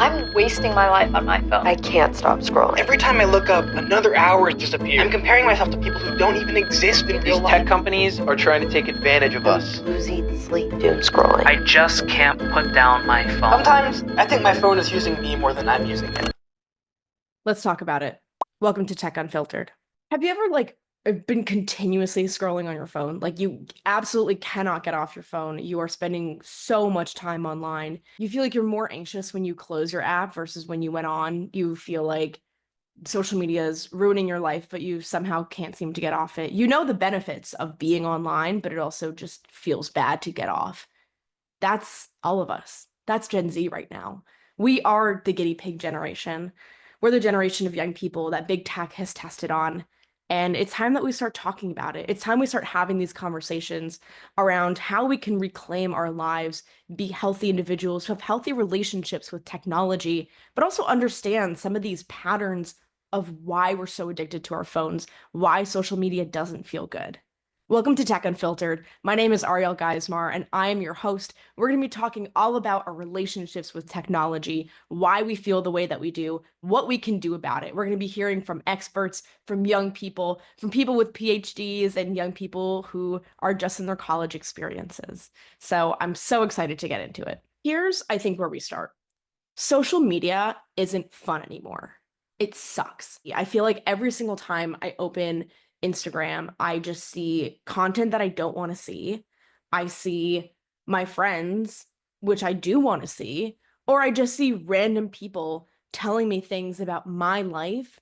I'm wasting my life on my phone. I can't stop scrolling. Every time I look up, another hour has disappeared. I'm comparing myself to people who don't even exist in real life. These tech companies are trying to take advantage of us. Losing sleep doom scrolling. I just can't put down my phone. Sometimes I think my phone is using me more than I'm using it. Let's talk about it. Welcome to Tech Unfiltered. Have you ever been continuously scrolling on your phone? Like, you absolutely cannot get off your phone. You are spending so much time online. You feel like you're more anxious when you close your app versus when you went on. You feel like social media is ruining your life, but you somehow can't seem to get off it. You know the benefits of being online, but it also just feels bad to get off. That's all of us. That's Gen Z right now. We are the guinea pig generation. We're the generation of young people that big tech has tested on. And it's time that we start talking about it. It's time we start having these conversations around how we can reclaim our lives, be healthy individuals, have healthy relationships with technology, but also understand some of these patterns of why we're so addicted to our phones, why social media doesn't feel good. Welcome to Tech Unfiltered. My name is Ariel Geismar, and I am your host. We're going to be talking all about our relationships with technology, why we feel the way that we do, what we can do about it. We're going to be hearing from experts, from young people, from people with PhDs, and young people who are just in their college experiences. So I'm so excited to get into it. Here's, I think, where we start. Social media isn't fun anymore. It sucks. I feel like every single time I open Instagram, I just see content that I don't want to see. I see my friends, which I do want to see, or I just see random people telling me things about my life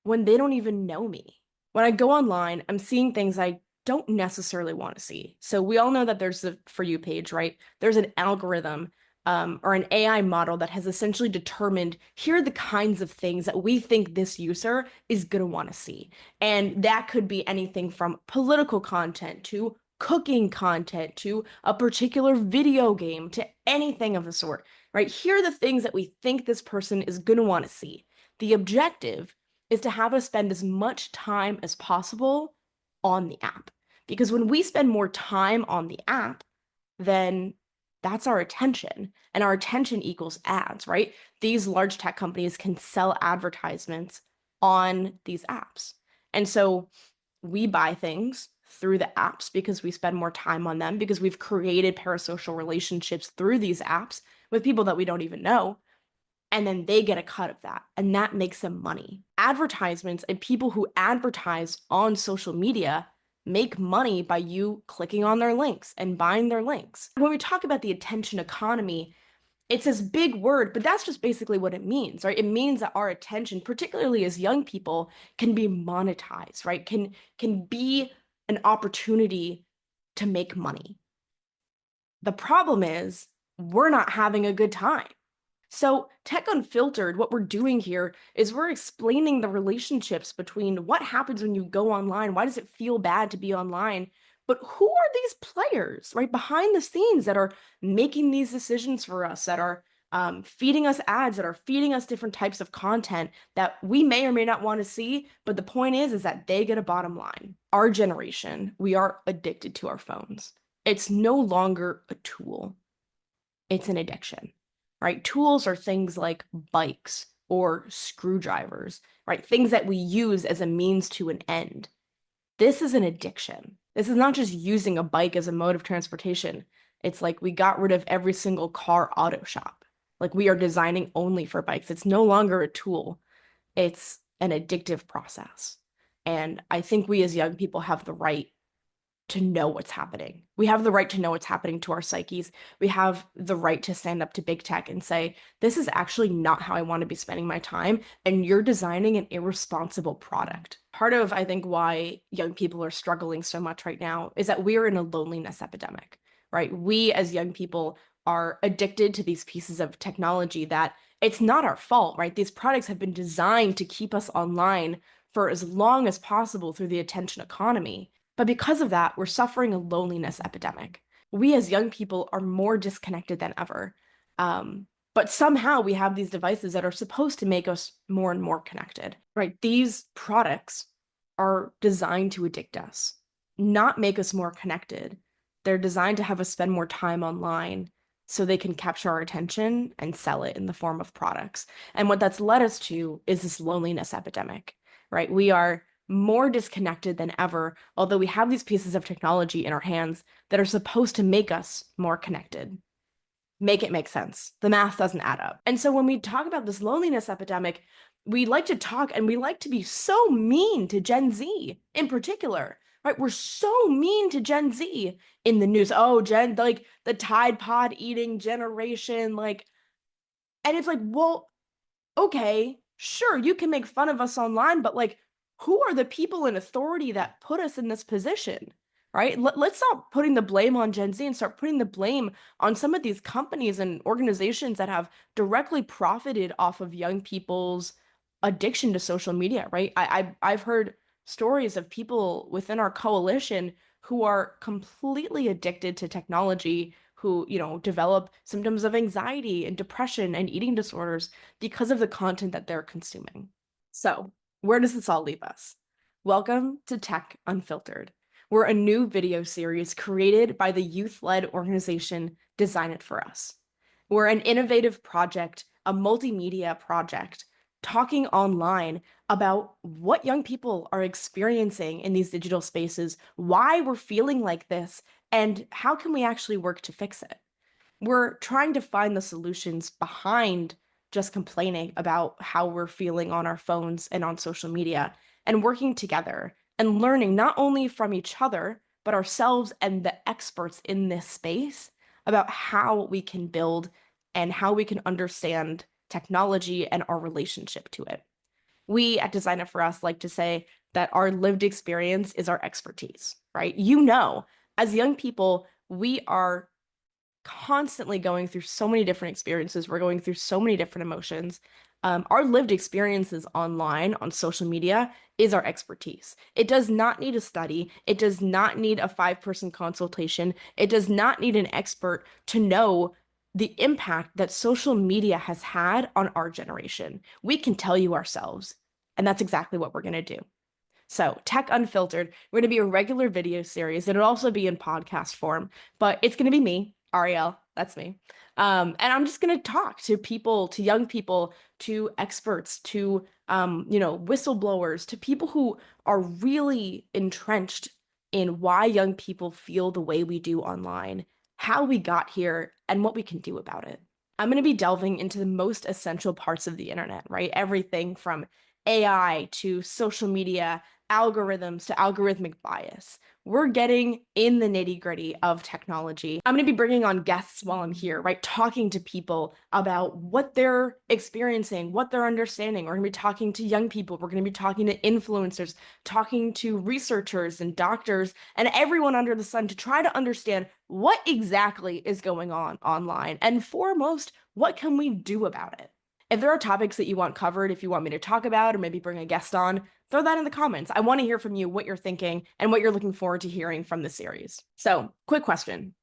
when they don't even know me. When I go online, I'm seeing things I don't necessarily want to see. So we all know that there's the For You page, right? There's an algorithm or an AI model that has essentially determined here are the kinds of things that we think this user is going to want to see. And that could be anything from political content to cooking content to a particular video game to anything of the sort, right? Here are the things that we think this person is going to want to see. The objective is to have us spend as much time as possible on the app. Because when we spend more time on the app, then that's our attention, and our attention equals ads, right? These large tech companies can sell advertisements on these apps. And so we buy things through the apps because we spend more time on them, because we've created parasocial relationships through these apps with people that we don't even know. And then they get a cut of that, and that makes them money. Advertisements and people who advertise on social media make money by you clicking on their links and buying their links. When we talk about the attention economy, it's this big word, but that's just basically what it means, right? It means that our attention, particularly as young people, can be monetized, right? Can be an opportunity to make money. The problem is we're not having a good time. So Tech Unfiltered, what we're doing here is we're explaining the relationships between what happens when you go online. Why does it feel bad to be online? But who are these players, right, behind the scenes that are making these decisions for us, that are feeding us ads, that are feeding us different types of content that we may or may not want to see. But the point is that they get a bottom line. Our generation, we are addicted to our phones. It's no longer a tool. It's an addiction. Right? Tools are things like bikes or screwdrivers, right? Things that we use as a means to an end. This is an addiction. This is not just using a bike as a mode of transportation. It's like we got rid of every single car auto shop. Like, we are designing only for bikes. It's no longer a tool. It's an addictive process. And I think we as young people have the right to know what's happening. We have the right to know what's happening to our psyches. We have the right to stand up to big tech and say, this is actually not how I want to be spending my time, and you're designing an irresponsible product. Part of, I think, why young people are struggling so much right now is that we're in a loneliness epidemic, right? We as young people are addicted to these pieces of technology that it's not our fault, right? These products have been designed to keep us online for as long as possible through the attention economy. But because of that, we're suffering a loneliness epidemic. We as young people are more disconnected than ever. But somehow we have these devices that are supposed to make us more and more connected, right? These products are designed to addict us, not make us more connected. They're designed to have us spend more time online so they can capture our attention and sell it in the form of products. And what that's led us to is this loneliness epidemic, right? We are more disconnected than ever, although we have these pieces of technology in our hands that are supposed to make us more connected. Make it make sense. The math doesn't add up. And so when we talk about this loneliness epidemic, we like to talk and we like to be so mean to Gen Z in particular, right? We're so mean to Gen Z in the news. Oh, Gen, like the Tide Pod eating generation, like, and it's like, well, okay, sure, you can make fun of us online, but like, who are the people in authority that put us in this position? Right? Let's stop putting the blame on Gen Z and start putting the blame on some of these companies and organizations that have directly profited off of young people's addiction to social media, right? I've heard stories of people within our coalition who are completely addicted to technology, who, develop symptoms of anxiety and depression and eating disorders because of the content that they're consuming. So, where does this all leave us? Welcome to Tech Unfiltered. We're a new video series created by the youth-led organization Design It For Us. We're an innovative project, a multimedia project, talking online about what young people are experiencing in these digital spaces, why we're feeling like this, and how can we actually work to fix it. We're trying to find the solutions behind just complaining about how we're feeling on our phones and on social media, and working together and learning not only from each other, but ourselves and the experts in this space about how we can build and how we can understand technology and our relationship to it. We at Design It For Us like to say that our lived experience is our expertise, right? As young people, we are constantly going through so many different experiences. We're going through so many different emotions. Our lived experiences online on social media is our expertise. It does not need a study. It does not need a 5-person consultation. It does not need an expert to know the impact that social media has had on our generation. We can tell you ourselves, and that's exactly what we're going to do. So, Tech Unfiltered, we're going to be a regular video series. It'll also be in podcast form, but it's going to be me, Ariel. That's me. And I'm just going to talk to people, to young people, to experts, to, whistleblowers, to people who are really entrenched in why young people feel the way we do online, how we got here, and what we can do about it. I'm going to be delving into the most essential parts of the internet, right? Everything from AI to social media, algorithms to algorithmic bias. We're getting in the nitty-gritty of technology. I'm going to be bringing on guests while I'm here, right? Talking to people about what they're experiencing, what they're understanding. We're going to be talking to young people. We're going to be talking to influencers, talking to researchers and doctors and everyone under the sun to try to understand what exactly is going on online. And foremost, what can we do about it? If there are topics that you want covered, if you want me to talk about or maybe bring a guest on, throw that in the comments. I want to hear from you what you're thinking and what you're looking forward to hearing from the series. So, quick question.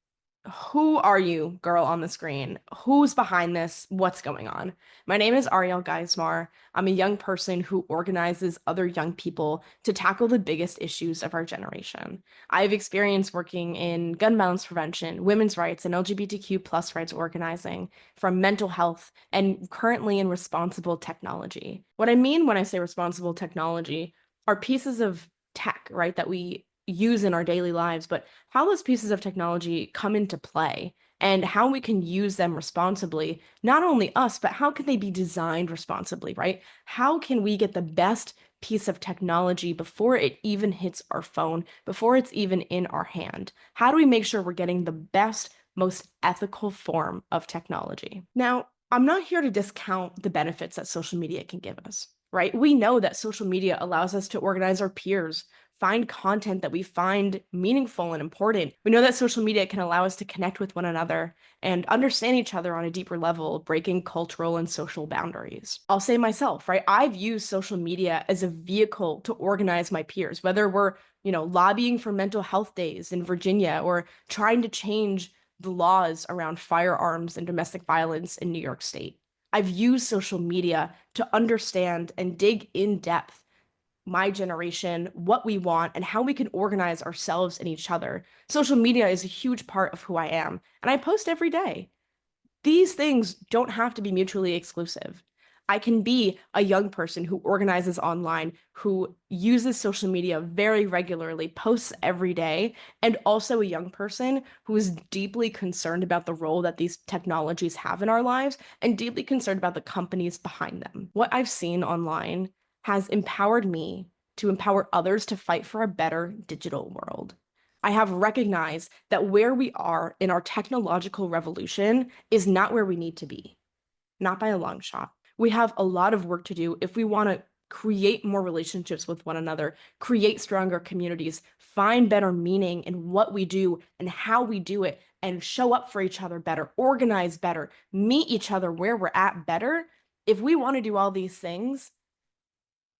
Who are you, girl on the screen? Who's behind this? What's going on? My name is Ariel Geismar. I'm a young person who organizes other young people to tackle the biggest issues of our generation. I've experienced working in gun violence prevention, women's rights, and LGBTQ plus rights organizing, from mental health, and currently in responsible technology. What I mean when I say responsible technology are pieces of tech, right, that we use in our daily lives, but how those pieces of technology come into play and how we can use them responsibly, not only us, but how can they be designed responsibly, right? How can we get the best piece of technology before it even hits our phone, before it's even in our hand? How do we make sure we're getting the best, most ethical form of technology? Now, I'm not here to discount the benefits that social media can give us, right? We know that social media allows us to organize our peers, find content that we find meaningful and important. We know that social media can allow us to connect with one another and understand each other on a deeper level, breaking cultural and social boundaries. I'll say myself, right? I've used social media as a vehicle to organize my peers, whether we're, lobbying for mental health days in Virginia or trying to change the laws around firearms and domestic violence in New York State. I've used social media to understand and dig in depth my generation, what we want, and how we can organize ourselves and each other. Social media is a huge part of who I am, and I post every day. These things don't have to be mutually exclusive. I can be a young person who organizes online, who uses social media very regularly, posts every day, and also a young person who is deeply concerned about the role that these technologies have in our lives and deeply concerned about the companies behind them. What I've seen online has empowered me to empower others to fight for a better digital world. I have recognized that where we are in our technological revolution is not where we need to be, not by a long shot. We have a lot of work to do if we want to create more relationships with one another, create stronger communities, find better meaning in what we do and how we do it, and show up for each other better, organize better, meet each other where we're at better. If we want to do all these things,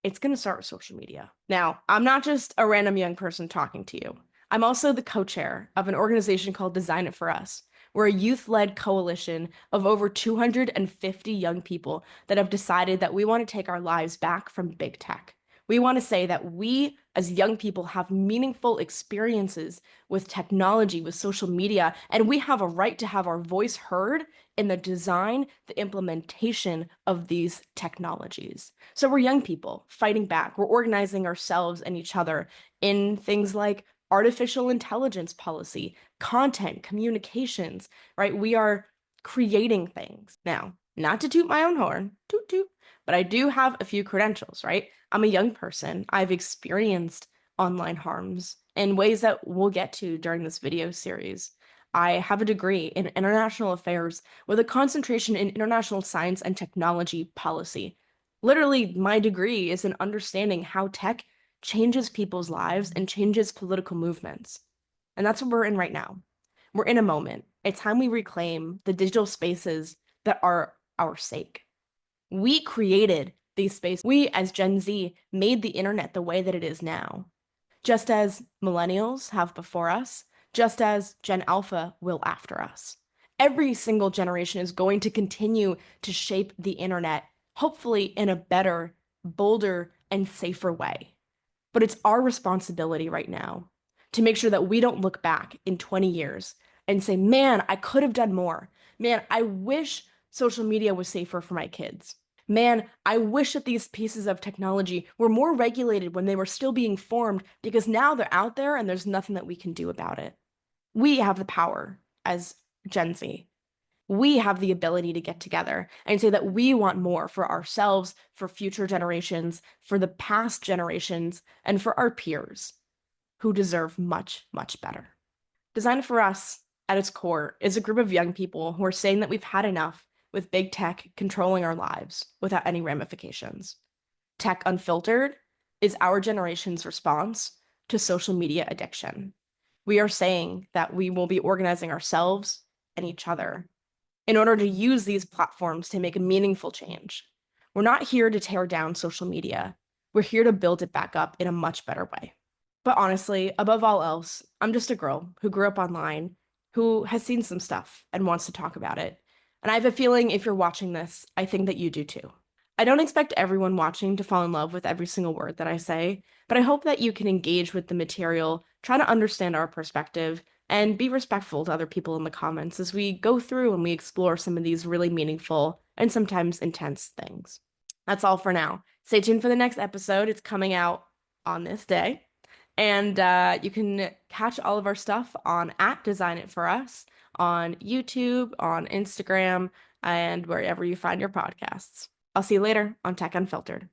it's going to start with social media. Now, I'm not just a random young person talking to you. I'm also the co-chair of an organization called Design It For Us. We're a youth-led coalition of over 250 young people that have decided that we want to take our lives back from big tech. We want to say that we, as young people, have meaningful experiences with technology, with social media, and we have a right to have our voice heard in the design, the implementation of these technologies. So we're young people fighting back. We're organizing ourselves and each other in things like artificial intelligence policy, content, communications, right? We are creating things. Now, not to toot my own horn, toot toot, but I do have a few credentials, right? I'm a young person. I've experienced online harms in ways that we'll get to during this video series. I have a degree in international affairs with a concentration in international science and technology policy. Literally, my degree is in understanding how tech changes people's lives and changes political movements. And that's what we're in right now. We're in a moment. It's time we reclaim the digital spaces that are our sake. We created these spaces. We, as Gen Z, made the internet the way that it is now. Just as millennials have before us, just as Gen Alpha will after us. Every single generation is going to continue to shape the internet, hopefully in a better, bolder, and safer way. But it's our responsibility right now to make sure that we don't look back in 20 years and say, man, I could have done more. Man, I wish social media was safer for my kids. Man, I wish that these pieces of technology were more regulated when they were still being formed, because now they're out there and there's nothing that we can do about it. We have the power as Gen Z. We have the ability to get together and say that we want more for ourselves, for future generations, for the past generations, and for our peers who deserve much, much better. Design for Us, at its core, is a group of young people who are saying that we've had enough with big tech controlling our lives without any ramifications. Tech Unfiltered is our generation's response to social media addiction. We are saying that we will be organizing ourselves and each other in order to use these platforms to make a meaningful change. We're not here to tear down social media. We're here to build it back up in a much better way. But honestly, above all else, I'm just a girl who grew up online, who has seen some stuff and wants to talk about it. And I have a feeling if you're watching this, I think that you do too. I don't expect everyone watching to fall in love with every single word that I say, but I hope that you can engage with the material, try to understand our perspective, and be respectful to other people in the comments as we go through and we explore some of these really meaningful and sometimes intense things. That's all for now. Stay tuned for the next episode. It's coming out on this day. And you can catch all of our stuff on @DesignItForUs on YouTube, on Instagram, and wherever you find your podcasts. I'll see you later on Tech Unfiltered.